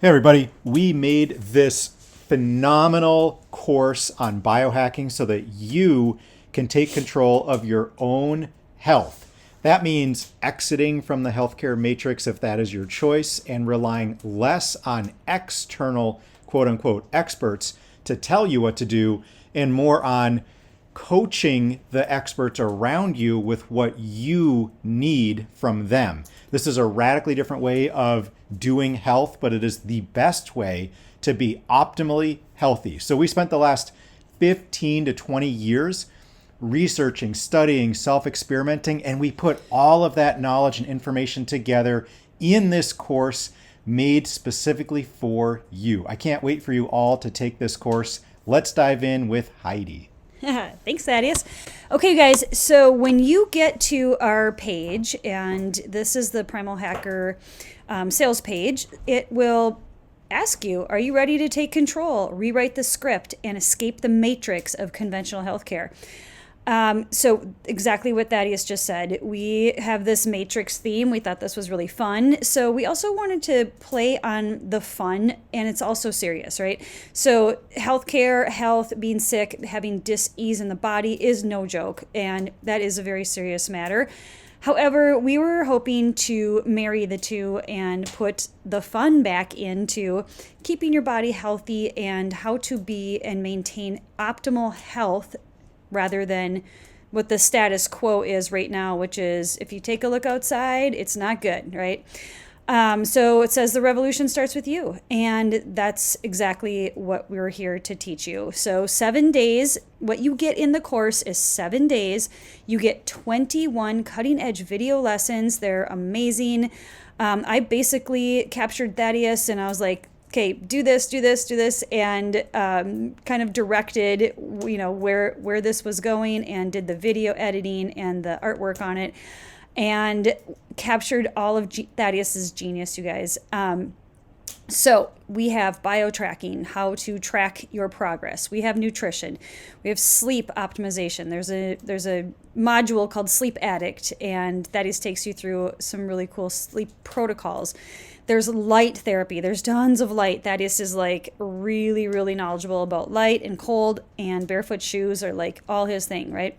Hey everybody, we made this phenomenal course on biohacking so that you can take control of your own health. That means exiting from the healthcare matrix if that is your choice and relying less on external quote unquote experts to tell you what to do and more on coaching the experts around you with what you need from them. This is a radically different way of doing health, but it is the best way to be optimally healthy. So we spent the last 15 to 20 years researching, studying, self-experimenting, and we put all of that knowledge and information together in this course made specifically for you. I can't wait for you all to take this course. Let's dive in with Heidi. Thanks, Thaddeus. Okay, you guys, so when you get to our page, and this is the PrimalHacker sales page, it will ask you, are you ready to take control, rewrite the script, and escape the matrix of conventional healthcare? So exactly what Thaddeus just said. We have this matrix theme. We thought this was really fun. So we also wanted to play on the fun, and it's also serious, right? So healthcare, health, being sick, having dis-ease in the body is no joke, and that is a very serious matter. However, we were hoping to marry the two and put the fun back into keeping your body healthy and how to be and maintain optimal health rather than what the status quo is right now, which is if you take a look outside, it's not good, right? So it says the revolution starts with you, and that's exactly what we're here to teach you. So 7 days, what you get in the course is 7 days. You get 21 cutting-edge video lessons. They're amazing. I basically captured Thaddeus, and I was like, okay, do this, and kind of directed, where this was going and did the video editing and the artwork on it and captured all of Thaddeus's genius, you guys. So we have bio-tracking, how to track your progress. We have nutrition. We have sleep optimization. There's a module called Sleep Addict, and Thaddeus takes you through some really cool sleep protocols. There's light therapy. There's tons of light. Thaddeus is like really, really knowledgeable about light and cold, and barefoot shoes are like all his thing, right?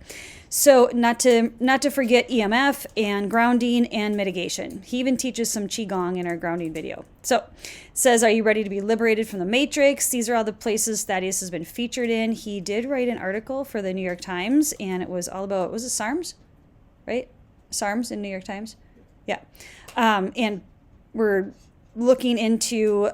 So not to forget EMF and grounding and mitigation. He even teaches some Qigong in our grounding video. So it says, are you ready to be liberated from the matrix? These are all the places Thaddeus has been featured in. He did write an article for the New York Times, and it was all about, was it SARMs? Right? SARMs in New York Times? Yeah. And we're looking into,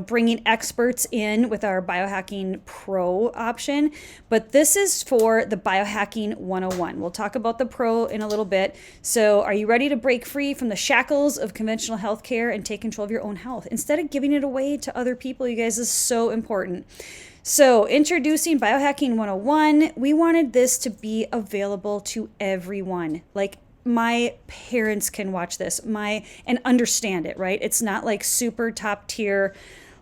bringing experts in with our Biohacking Pro option. But this is for the Biohacking 101. We'll talk about the Pro in a little bit. So are you ready to break free from the shackles of conventional healthcare and take control of your own health? Instead of giving it away to other people, you guys, is so important. So introducing Biohacking 101, we wanted this to be available to everyone. Like, my parents can watch this and understand it, right? It's not like super top tier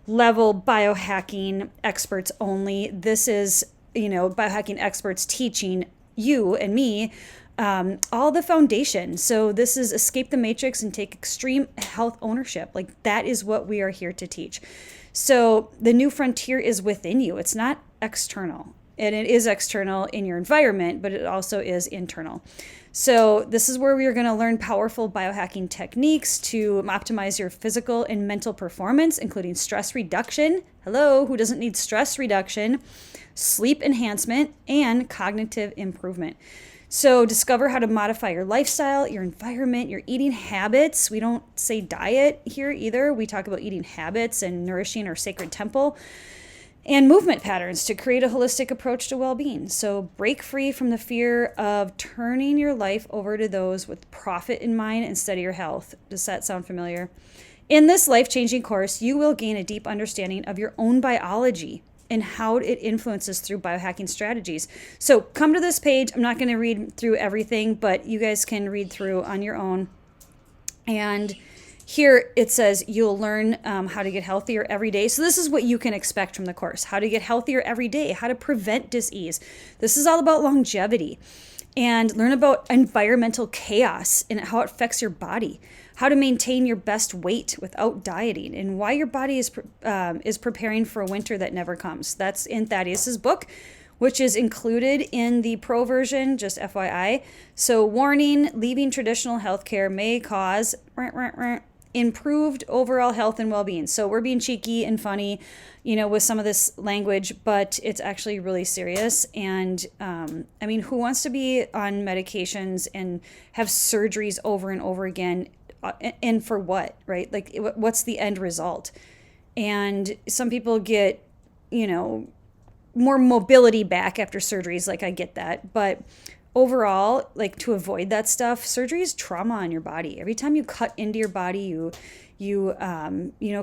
level biohacking experts only. This is, biohacking experts teaching you and me all the foundation. So this is escape the matrix and take extreme health ownership. Like, that is what we are here to teach. So the new frontier is within you. It's not external. And it is external in your environment, but it also is internal. So this is where we are going to learn powerful biohacking techniques to optimize your physical and mental performance, including stress reduction. Hello, who doesn't need stress reduction? Sleep enhancement and cognitive improvement. So discover how to modify your lifestyle, your environment, your eating habits. We don't say diet here either. We talk about eating habits and nourishing our sacred temple. And movement patterns to create a holistic approach to well-being. So break free from the fear of turning your life over to those with profit in mind instead of your health. Does that sound familiar? In this life-changing course, you will gain a deep understanding of your own biology and how it influences through biohacking strategies. So come to this page. I'm not going to read through everything, but you guys can read through on your own. And here it says you'll learn how to get healthier every day. So this is what you can expect from the course. How to get healthier every day. How to prevent dis-ease. This is all about longevity. and learn about environmental chaos and how it affects your body, how to maintain your best weight without dieting, and why your body is preparing for a winter that never comes. That's in Thaddeus's book, which is included in the pro version, just FYI. So warning, leaving traditional healthcare may cause improved overall health and well-being. So we're being cheeky and funny, with some of this language, but it's actually really serious. And I mean, who wants to be on medications and have surgeries over and over again? And for what, right? Like, what's the end result? And some people get, more mobility back after surgeries. Like, I get that. But overall, like, to avoid that stuff, surgery is trauma on your body. Every time you cut into your body, you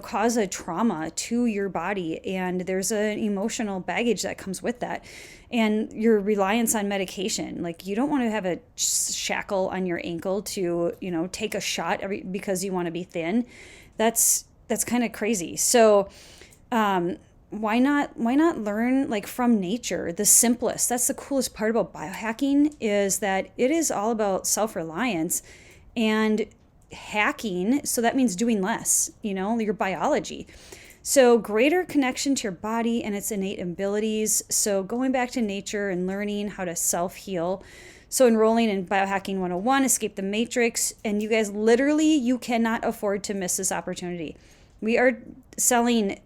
cause a trauma to your body, and there's an emotional baggage that comes with that, and your reliance on medication. Like, you don't want to have a shackle on your ankle to take a shot because you want to be thin. That's kind of crazy. So why not learn, like, from nature? The simplest, that's the coolest part about biohacking, is that it is all about self-reliance and hacking. So that means doing less, your biology. So greater connection to your body and its innate abilities. So going back to nature and learning how to self-heal. So enrolling in Biohacking 101, Escape the Matrix. And you guys, literally, you cannot afford to miss this opportunity. We are selling,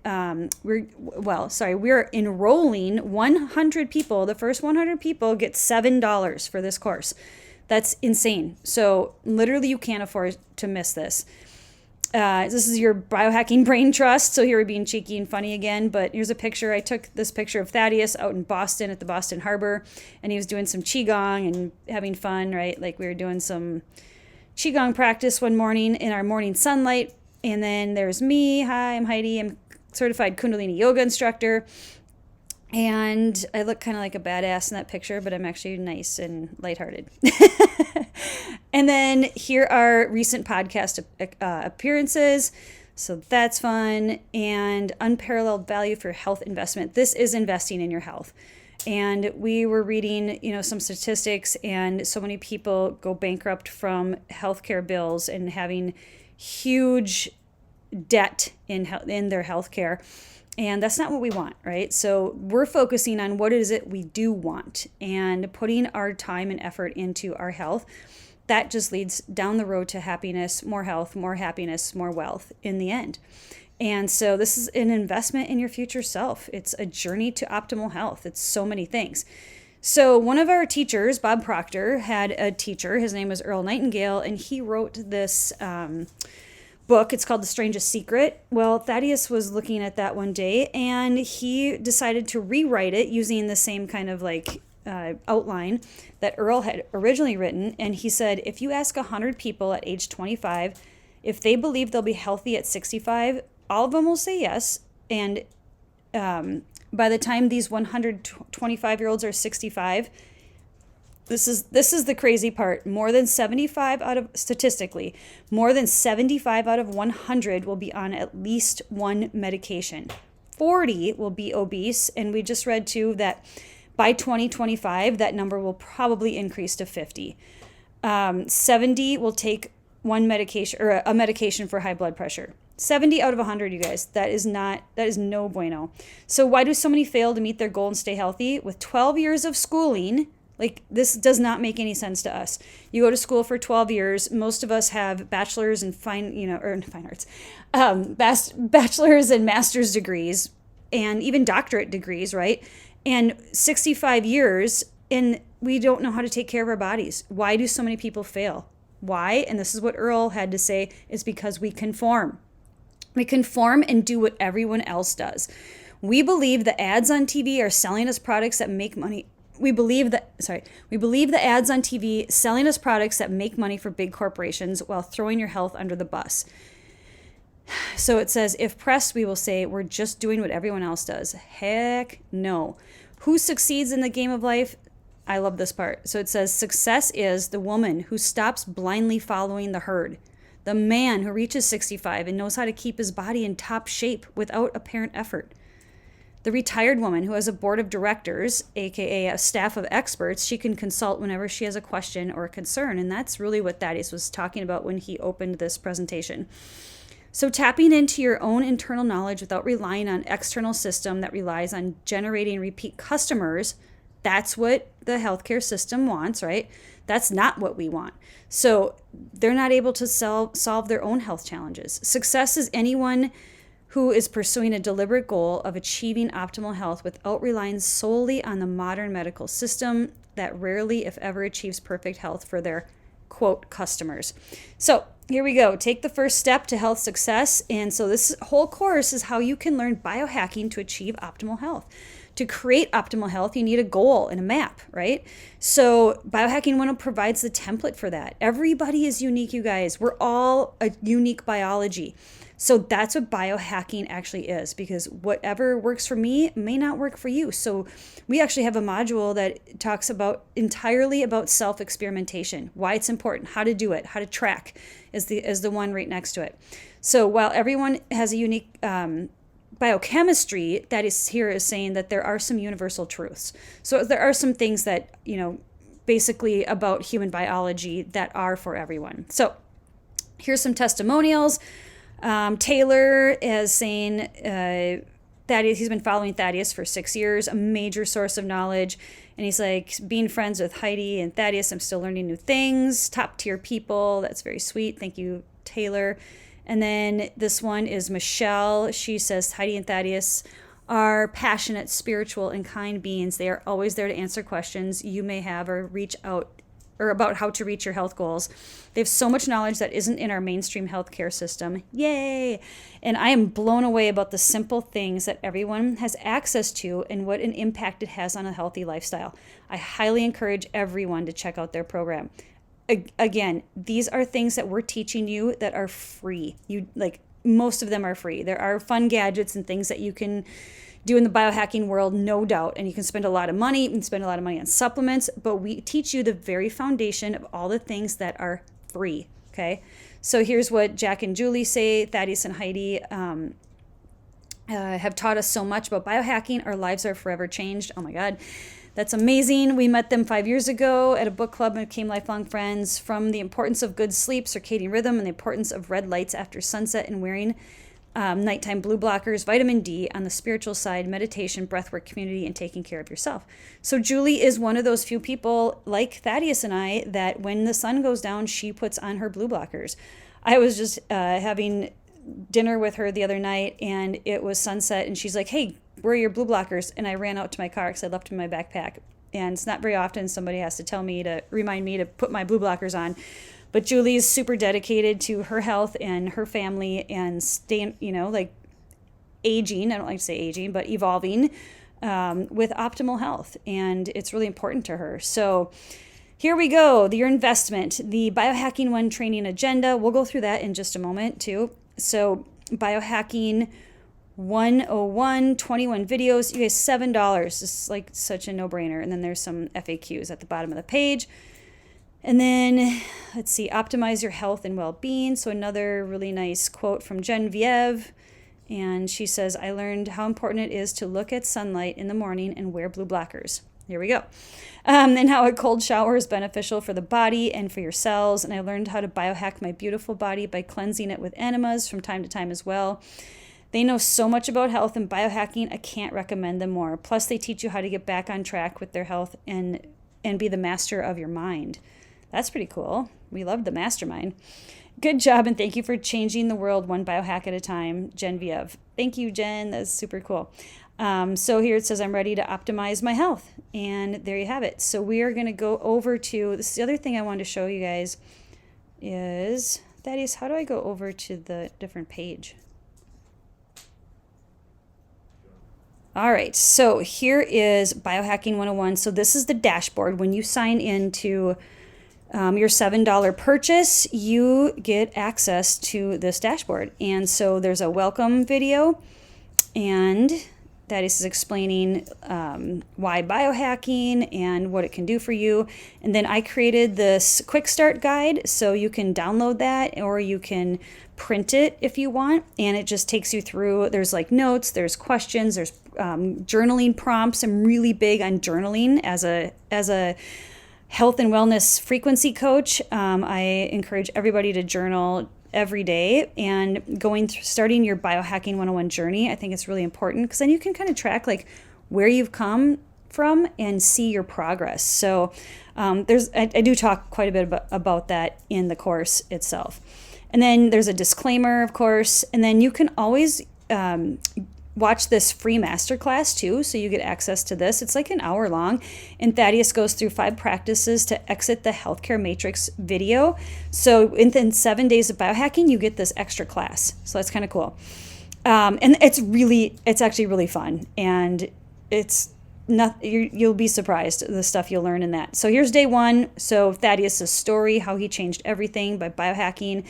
we're enrolling 100 people. The first 100 people get $7 for this course. That's insane. So literally, you can't afford to miss this. This is your biohacking brain trust. So here we're being cheeky and funny again, but here's a picture. I took this picture of Thaddeus out in Boston at the Boston Harbor, and he was doing some Qigong and having fun, right? Like, we were doing some Qigong practice one morning in our morning sunlight. And then there's me. Hi, I'm Heidi. I'm certified Kundalini yoga instructor. And I look kind of like a badass in that picture, but I'm actually nice and lighthearted. And then here are recent podcast appearances. So that's fun. And unparalleled value for health investment. This is investing in your health. And we were reading, some statistics, and so many people go bankrupt from healthcare bills and having huge debt in their healthcare. And that's not what we want, right? So we're focusing on what is it we do want, and putting our time and effort into our health. That just leads down the road to happiness, more health, more happiness, more wealth in the end. And so this is an investment in your future self. It's a journey to optimal health. It's so many things. So one of our teachers, Bob Proctor, had a teacher. His name was Earl Nightingale, and he wrote this book. It's called The Strangest Secret. Well, Thaddeus was looking at that one day, and he decided to rewrite it using the same kind of outline that Earl had originally written. And he said, if you ask 100 people at age 25 if they believe they'll be healthy at 65, all of them will say yes. And by the time these 125-year-olds are 65, this is the crazy part. Statistically, more than 75 out of 100 will be on at least one medication. 40 will be obese, and we just read too that by 2025, that number will probably increase to 50. 70 will take one medication, or a medication for high blood pressure. 70 out of 100, you guys. That is no bueno. So why do so many fail to meet their goal and stay healthy? With 12 years of schooling, this does not make any sense to us. You go to school for 12 years. Most of us have bachelor's and fine arts, bachelor's and master's degrees, and even doctorate degrees, right? And 65 years, and we don't know how to take care of our bodies. Why do so many people fail? Why? And this is what Earl had to say, is because we conform. We conform and do what everyone else does. We believe the ads on TV are selling us products that make money. We believe the ads on TV selling us products that make money for big corporations while throwing your health under the bus. So it says, if pressed, we will say we're just doing what everyone else does. Heck no. Who succeeds in the game of life? I love this part. So it says, success is the woman who stops blindly following the herd. The man who reaches 65 and knows how to keep his body in top shape without apparent effort. The retired woman who has a board of directors, aka a staff of experts, she can consult whenever she has a question or a concern. And that's really what Thaddeus was talking about when he opened this presentation. So tapping into your own internal knowledge without relying on external system that relies on generating repeat customers, that's what the healthcare system wants, right? That's not what we want. So they're not able to solve their own health challenges. Success is anyone who is pursuing a deliberate goal of achieving optimal health without relying solely on the modern medical system that rarely, if ever, achieves perfect health for their, quote, customers. So here we go. Take the first step to health success. And so this whole course is how you can learn biohacking to achieve optimal health. To create optimal health, you need a goal and a map, right? So Biohacking 101 provides the template for that. Everybody is unique, you guys. We're all a unique biology. So that's what biohacking actually is, because whatever works for me may not work for you. So we actually have a module that talks about entirely about self-experimentation, why it's important, how to do it, how to track is the one right next to it. So while everyone has a unique biochemistry, that is here is saying that there are some universal truths. So there are some things that, basically about human biology that are for everyone. So here's some testimonials. Taylor is saying Thaddeus, he's been following Thaddeus for 6 years, a major source of knowledge. And he's like, being friends with Heidi and Thaddeus, I'm still learning new things, top tier people. That's very sweet. Thank you, Taylor. And then this one is Michelle. She says, Heidi and Thaddeus are passionate, spiritual, and kind beings. They are always there to answer questions you may have or reach out or about how to reach your health goals. They have so much knowledge that isn't in our mainstream healthcare system. Yay! And I am blown away about the simple things that everyone has access to and what an impact it has on a healthy lifestyle. I highly encourage everyone to check out their program. Again, these are things that we're teaching you that are free. Most of them are free. There are fun gadgets and things that you can do in the biohacking world, no doubt. And you can spend a lot of money. You can spend a lot of money on supplements, but we teach you the very foundation of all the things that are free. Okay. So here's what Jack and Julie say. Thaddeus and Heidi have taught us so much about biohacking. Our lives are forever changed. Oh my God. That's amazing. We met them 5 years ago at a book club and became lifelong friends. From the importance of good sleep, circadian rhythm, and the importance of red lights after sunset and wearing nighttime blue blockers, vitamin D, on the spiritual side, meditation, breathwork, community, and taking care of yourself. So Julie is one of those few people like Thaddeus and I that when the sun goes down, she puts on her blue blockers. I was just having dinner with her the other night and it was sunset and she's like, hey, where are your blue blockers? And I ran out to my car because I left them in my backpack. And it's not very often somebody has to remind me to put my blue blockers on. But Julie is super dedicated to her health and her family and staying, aging. I don't like to say aging, but evolving with optimal health. And it's really important to her. So here we go. Your investment, the Biohacking 1 training agenda. We'll go through that in just a moment too. So Biohacking 101, 21 videos. You guys, $7. This is like such a no-brainer. And then there's some FAQs at the bottom of the page. And then, let's see, optimize your health and well-being. So another really nice quote from Genevieve. And she says, I learned how important it is to look at sunlight in the morning and wear blue blockers. Here we go. And how a cold shower is beneficial for the body and for your cells. And I learned how to biohack my beautiful body by cleansing it with enemas from time to time as well. They know so much about health and biohacking, I can't recommend them more. Plus, they teach you how to get back on track with their health and be the master of your mind. That's pretty cool. We love the mastermind. Good job, and thank you for changing the world one biohack at a time, Genevieve. Thank you, Jen. That's super cool. So here it says, I'm ready to optimize my health. And there you have it. So we are going to go over to, this is the other thing I wanted to show you guys is, Thaddeus, how do I go over to the different page? All right, so here is Biohacking 101. So this is the dashboard. When you sign into your $7 purchase, you get access to this dashboard. And so there's a welcome video and Thaddeus is explaining why biohacking and what it can do for you. And then I created this quick start guide, so you can download that or you can print it if you want. And it just takes you through, there's like notes, there's questions, there's journaling prompts. I'm really big on journaling as a health and wellness frequency coach. I encourage everybody to journal every day, and starting your biohacking 101 journey. I think it's really important because then you can kind of track like where you've come from and see your progress. So I do talk quite a bit about that in the course itself. And then there's a disclaimer, of course, and then you can always watch this free masterclass too, so you get access to this. It's like an hour long, and Thaddeus goes through 5 practices to exit the healthcare matrix video. So within 7 days of biohacking, you get this extra class. So that's kind of cool. And it's actually really fun, and you'll be surprised the stuff you'll learn in that. So here's day 1. So Thaddeus' story, how he changed everything by biohacking.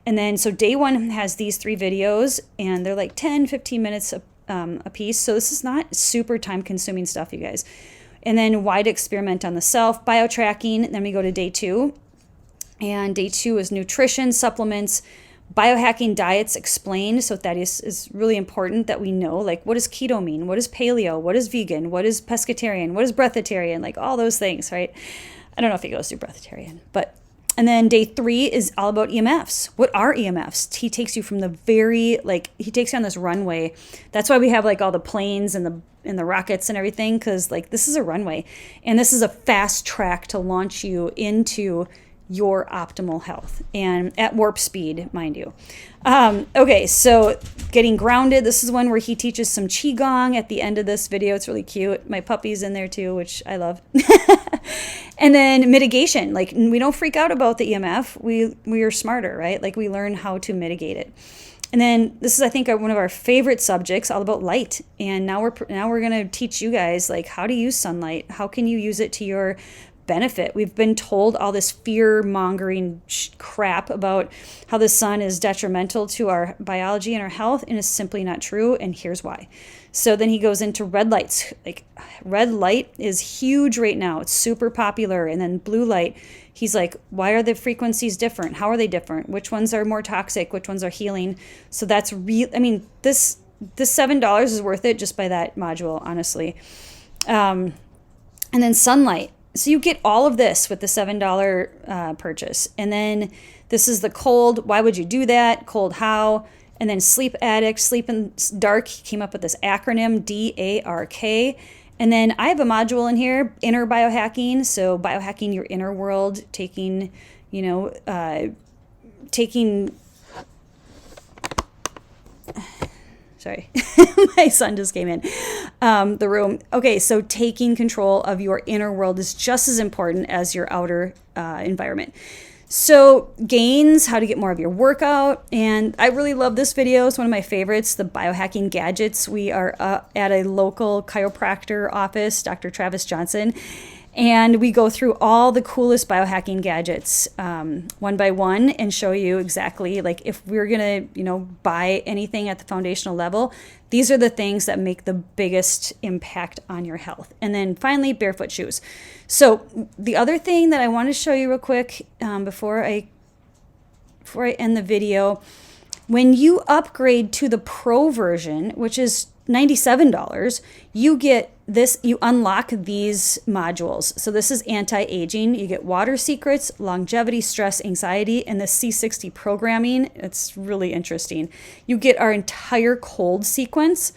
And then, so day 1 has these 3 videos, and they're like 10, 15 minutes a piece. So this is not super time-consuming stuff, you guys. And then why to experiment on the self, biotracking. Then we go to day 2. And day 2 is nutrition, supplements, biohacking, diets explained. So that is really important that we know, like, what does keto mean? What is paleo? What is vegan? What is pescatarian? What is breatharian? Like all those things, right? I don't know if he goes through breatharian, but... And then day 3 is all about EMFs. What are EMFs? He takes you from he takes you on this runway. That's why we have like all the planes and the rockets and everything, because like this is a runway. And this is a fast track to launch you into your optimal health, and at warp speed, mind you. Okay, so getting grounded. This is one where he teaches some Qigong at the end of this video. It's really cute. My puppy's in there too, which I love. And then mitigation. Like, we don't freak out about the EMF. We are smarter, right? Like, we learn how to mitigate it. And then this is, I think, one of our favorite subjects, all about light. And now we're going to teach you guys like how to use sunlight. How can you use it to your benefit? We've been told all this fear-mongering crap about how the sun is detrimental to our biology and our health, and it's simply not true, and here's why. So then he goes into red lights. Like, red light is huge right now. It's super popular. And then blue light, he's like, why are the frequencies different? How are they different? Which ones are more toxic? Which ones are healing? So that's real. I mean, this $7 is worth it just by that module, honestly. And then sunlight. So you get all of this with the $7 purchase. And then this is the cold. Why would you do that? Cold how? And then sleep addict, sleep in dark. He came up with this acronym, DARK. And then I have a module in here, inner biohacking. So biohacking your inner world, taking sorry, my son just came in the room. Okay, so taking control of your inner world is just as important as your outer environment. So gains, how to get more of your workout. And I really love this video. It's one of my favorites, the biohacking gadgets. We are at a local chiropractor office, Dr. Travis Johnson. And we go through all the coolest biohacking gadgets one by one and show you exactly, like, if we're going to, buy anything at the foundational level, these are the things that make the biggest impact on your health. And then finally, barefoot shoes. So the other thing that I want to show you real quick before I end the video, when you upgrade to the Pro version, which is $97, you get this, you unlock these modules. So this is anti-aging. You get water secrets, longevity, stress, anxiety, and the C60 programming. It's really interesting. You get our entire cold sequence,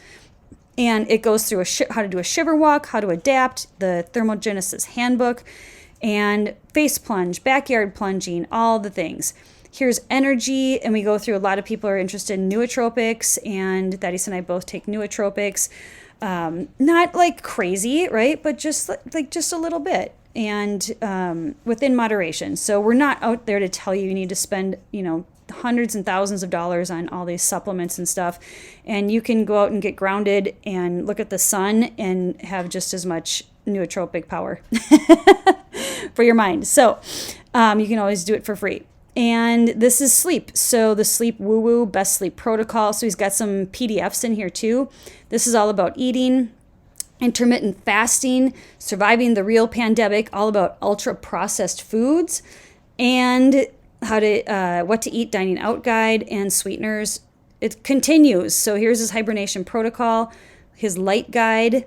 and it goes through how to do a shiver walk, how to adapt, the thermogenesis handbook, and face plunge, backyard plunging, all the things. Here's energy, and we go through, a lot of people are interested in nootropics, and Thaddeus and I both take nootropics. Not like crazy, right? But just just a little bit, and within moderation. So we're not out there to tell you need to spend, hundreds and thousands of dollars on all these supplements and stuff. And you can go out and get grounded and look at the sun and have just as much nootropic power for your mind. So you can always do it for free. And this is sleep. So the sleep woo-woo, best sleep protocol. So he's got some PDFs in here too. This is all about eating, intermittent fasting, surviving the real pandemic, all about ultra processed foods, and how to what to eat dining out guide and sweeteners. It continues. So here's his hibernation protocol, his light guide.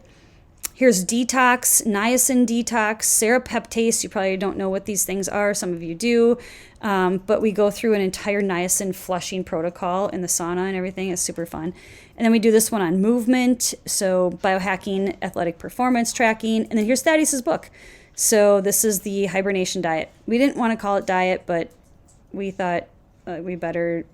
Here's detox, niacin detox, serapeptase. You probably don't know what these things are. Some of you do. But we go through an entire niacin flushing protocol in the sauna and everything. It's super fun. And then we do this one on movement. So biohacking, athletic performance tracking. And then here's Thaddeus's book. So this is the hibernation diet. We didn't want to call it diet, but we thought we better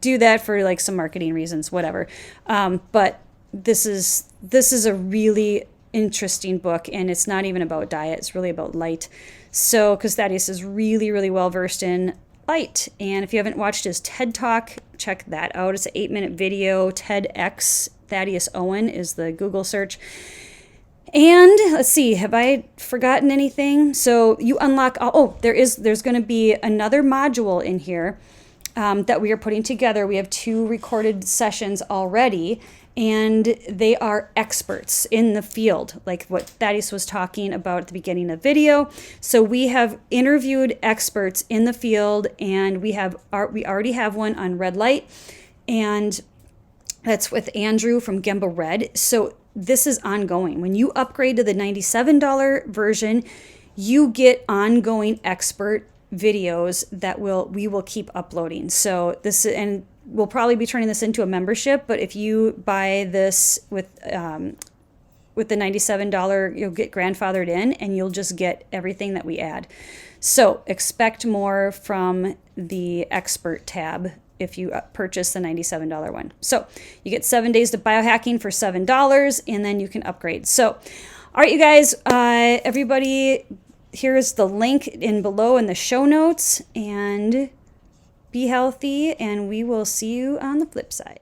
do that for like some marketing reasons, whatever. But this is a really interesting book, and it's not even about diet. It's really about light. So, because Thaddeus is really, really well versed in light. And if you haven't watched his TED Talk, check that out. It's an 8-minute video. TEDx Thaddeus Owen is the Google search. And let's see, have I forgotten anything? So you unlock, there's going to be another module in here that we are putting together. We have 2 recorded sessions already, and they are experts in the field, like what Thaddeus was talking about at the beginning of the video. So we have interviewed experts in the field, and we already have one on red light, and that's with Andrew from Gemba Red. So this is ongoing. When you upgrade to the $97 version, you get ongoing expert videos that we will keep uploading. So this, and we'll probably be turning this into a membership, but if you buy this with the $97, you'll get grandfathered in, and you'll just get everything that we add. So expect more from the expert tab if you purchase the $97 one. So you get 7 days to biohacking for $7, and then you can upgrade. So, all right, you guys, everybody, here's the link in below in the show notes, and be healthy, and we will see you on the flip side.